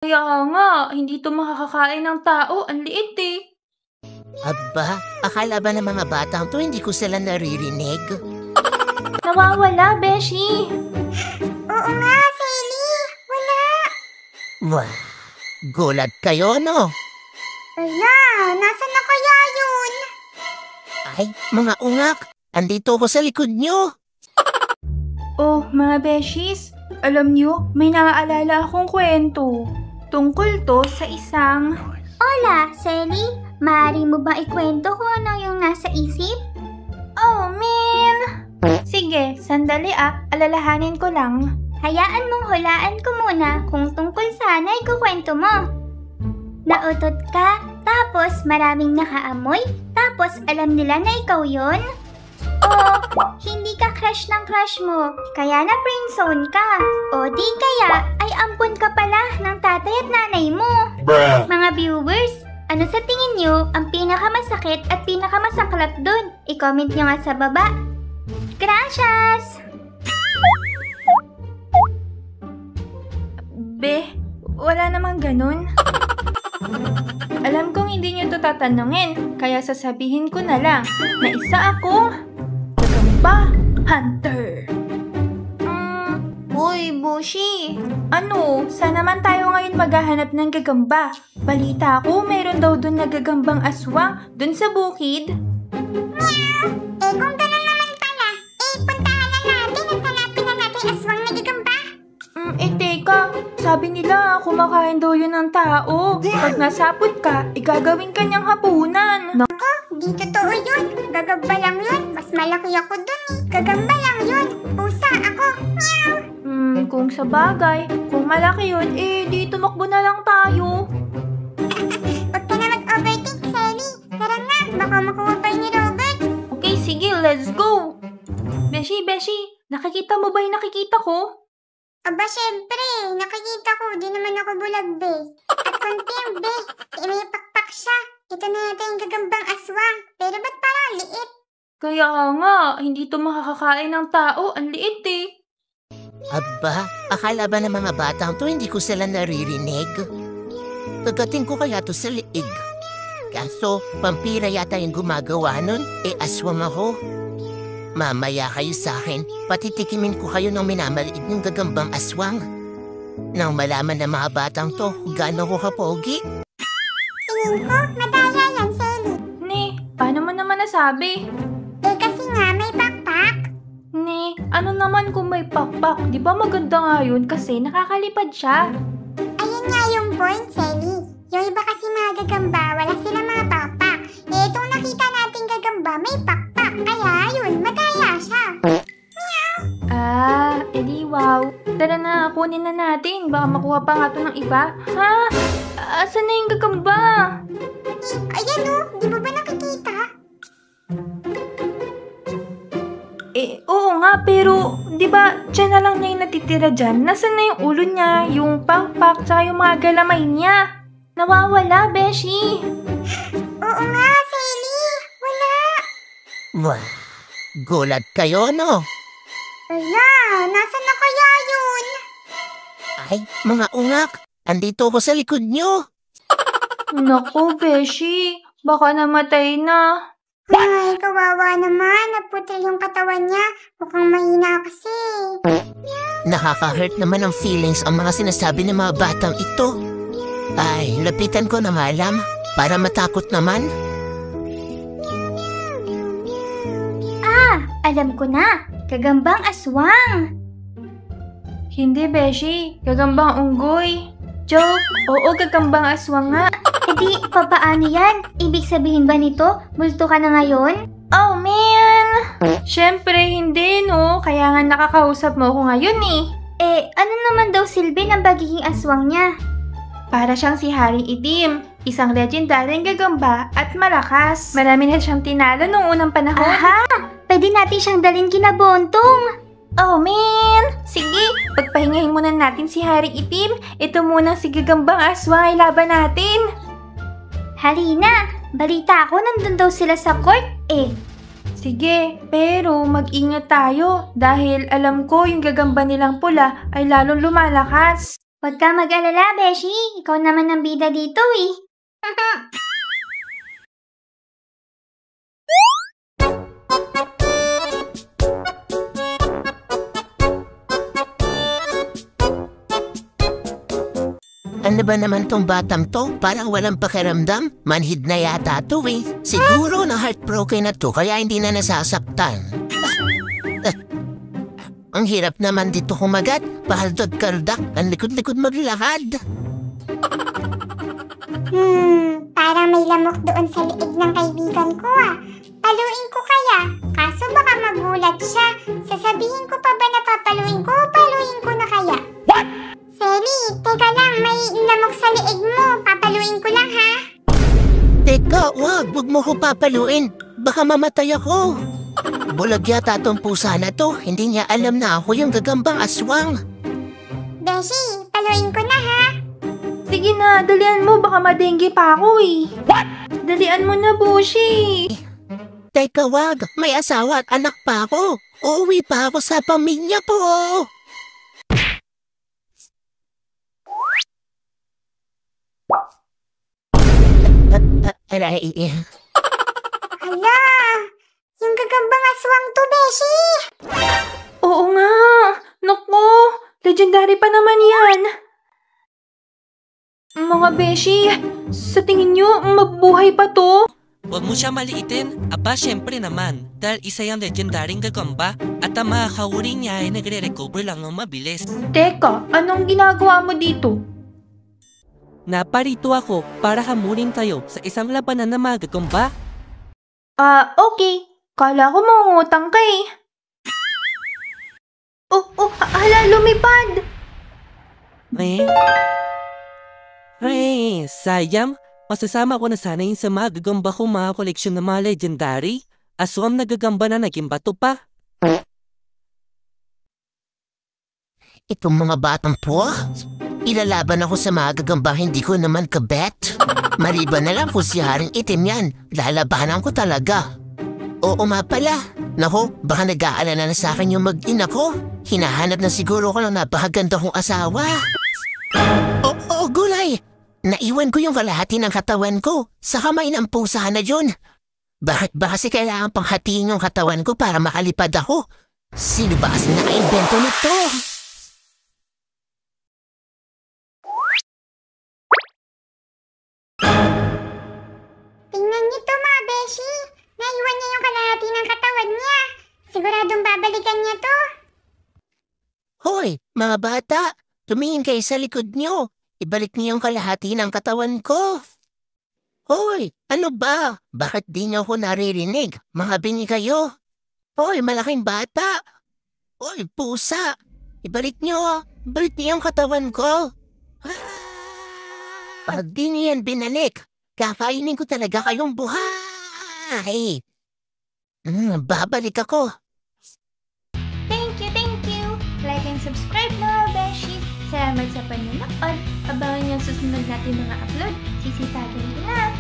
Kaya nga, hindi to makakakain ng tao. Ang liit eh. Aba, akala ba ng mga batang to hindi ko sila naririnig? Nawawala, Beshi. Oo nga, Selly. Wala. Wah, gulat kayo, no? Wala. Nasaan na kaya yun? Ay, mga ungak, andito ako sa likod nyo. Oh, mga Beshis, alam nyo, may naaalala akong kwento. Tungkol to sa isang... Hola, Selly. Maaari mo ba ikwento kung ano yung nasa isip? Oh, man! Sige, sandali alalahanin ko lang. Hayaan mong hulaan ko muna kung tungkol saan ay kukwento mo. Nautot ka, tapos maraming nakaamoy, tapos alam nila na ikaw yon? O hindi ka crush ng crush mo, kaya na friendzone ka. O di kaya ay ampon ka pala ng tatay at nanay mo. Bruh. Mga viewers, ano sa tingin nyo ang pinakamasakit at pinakamasaklap dun? I-comment nyo nga sa baba. Gracias! Be, wala namang ganun. Alam kong hindi nyo to tatanungin, kaya sasabihin ko na lang na isa akong gagamba hunter. Uy, Bushi! Ano? Saan naman tayo ngayon maghahanap ng gagamba? Balita ko, mayroon daw dun na gagambang aswang dun sa bukid. Eh kung gano'n naman pala, puntahan na natin at hanapin na natin aswang na gagamba. Teka, sabi nila kumakain daw yun ng tao. Pag nasapot ka, igagawin kanyang hapunan. Di totoo yun. Gagamba lang yun. Mas malaki ako dun eh. Gagamba lang yun. Pusa ako. Meow. Kung sa bagay, kung malaki yun, di tumakbo na lang tayo. Huwag ka na mag-overthink, Selly. Tara na, baka makuha pa ni Robert. Okay, sige, let's go. Beshi, nakikita mo ba yung nakikita ko? Aba, syempre. Nakikita ko. Di naman ako bulag, be. At confirm, be. May pakpak siya. Ito na yata yung gagambang aswang. Pero ba't parang liit? Kaya nga, hindi to makakakain ng tao. Ang liit eh. Aba, akala ba ng mga batang to hindi ko sila naririnig? Pagdating ko kaya to sa liig. Kaso, pampira yata yung gumagawa nun, aswang ako. Mamaya kayo sa akin, patitikimin ko kayo ng minamaliit ng gagambang aswang. Nang malaman ng mga batang to, gaano ko kapogi. Tingin ko, madaya yan, Selly. Ne, paano mo naman nasabi? Kasi nga, may pakpak. Ne, ano naman kung may pakpak? Di ba maganda nga yun kasi nakakalipad siya? Ayun nga yung point, Selly. Yung iba kasi mga gagamba, wala silang mga pakpak. Itong nakita nating gagamba, may pakpak. Kaya yun, madaya siya. Edi wow. Tara na, kunin na natin. Baka makuha pa nga to ng iba. Ha? Asan na yung gagamba? Ayan o, di mo ba nakikita? Oo nga, pero di ba dyan na lang niya yung natitira dyan? Nasaan na yung ulo niya, yung pakpak, tsaka yung mga galamay niya? Nawawala, Beshi. Oo nga, Selly. Wala. Wah, gulat kayo, no? Wala, nasan na kaya yun? Ay, mga ungak, andito ako sa likod nyo. Naku, Beshi. Baka namatay na. Ay, kawawa naman. Naputil yung katawan niya. Mukhang mahina kasi. Nakaka-hurt naman ang feelings ang mga sinasabi ng mga batang ito. Ay, lapitan ko na nga alam, para matakot naman. Alam ko na. Gagambang aswang. Hindi, Beshi. Gagambang unggoy. Joke. Oo, gagambang aswang nga. Edi, papaano yan? Ibig sabihin ba nito, multo ka na ngayon? Oh, man! Siyempre, hindi, no? Kaya nga nakakausap mo ako ngayon, eh. Ano naman daw silbi ng pagiging aswang niya? Para siyang si Haring Itim, isang legendaryong gagamba at malakas. Marami na siyang tinalo noong unang panahon. Aha! Pwede natin siyang dalhin kina Bontong. Oh, man! Sige, pagpahingahin muna natin si Haring Itim. Ito muna si gagambang aswang ay laban natin. Halina! Balita ko nandun daw sila sa court, Sige, pero mag-ingat tayo dahil alam ko yung gagamba nilang pula ay lalong lumalakas. Huwag ka mag-alala, Beshi. Ikaw naman ang bida dito eh. Ano ba naman tong batang to? Parang walang pakiramdam. Manhid na yata to eh. Siguro na heartbroken na to kaya hindi na nasasaktan. Ang hirap naman dito kumagat. Pahaldod-kaldak. Ang likod-likod maglakad. Parang may lamok doon sa liig ng kaibigan ko ah. Paluin ko kaya? Kaso baka magulat siya. Sasabihin ko pa ba na papaluin ko o paluin ko na kaya? What? Selly, teka lang, may lamok sa liig mo. Papaluin ko lang ha? Teka, wag mo ko papaluin. Baka mamatay ako. Bulag yata tong pusa na to. Hindi niya alam na ako yung gagambang aswang. Beshi, paluin ko na ha? Sige na, dalian mo. Baka madengge pa ako eh. What? Dalian mo na, Boshi. Teka, wag. May asawa at anak pa ako. Uuwi pa ako sa pamilya po. Aray. Hala, yung gagambang aswang to, Beshi. Oo nga. Naku, legendary pa naman yan. Mga Beshi, sa tingin nyo, mabuhay pa to? Huwag mo siya maliitin. Aba, syempre naman. Dahil isa yung legendaring gagamba at ang makakahuri niya ay nagre-recover lang ng mabilis. Teka, anong ginagawa mo dito? Naparito ako para hamunin tayo sa isang labanan ng mga gagamba. Okay. Kala ko mangungutang ka eh. Hala, lumipad! Sayang. Masasama ko na sana yun sa mga gagamba ko mga koleksyon ng mga legendary. Aswang na gagamba na naging bato pa. Itong mga batang po, ilalaban ako sa mga gagamba hindi ko naman kabet. Maliban na lang kung si Haring Itim yan, lalabanan ko talaga. Oo nga pala. Naku, baka nag-aalala na sa akin yung mag-ina ko. Hinahanap na siguro ko ng napakaganda kong asawa. Oo, gulay. Naiwan ko yung kalahati ng katawan ko sa kamay ng pusa na yun. Bakit ba kasi kailangan pang hatiin yung katawan ko para makalipad ako? Sino ba kasi naka-invento nito? Tingnan niyo to, mga Beshi. Naiwan niya yung kalahati ng katawan niya. Siguradong babalikan niya to. Hoy, mga bata, tumingin kayo sa likod niyo. Ibalik niyo yung kalahati ng katawan ko. Hoy, ano ba? Bakit di niyo ako naririnig? Mga bini kayo. Hoy, malaking bata. Hoy, pusa. Ibalik niyo yung katawan ko. Pag di niyo yan binalik, kakainin ko talaga kayong buhay. Babalik ako. Thank you. Like and subscribe na, Beshi. Salamat sa panonood. Abangan niyo ang susunod natin mga upload. Sisipagin ko na.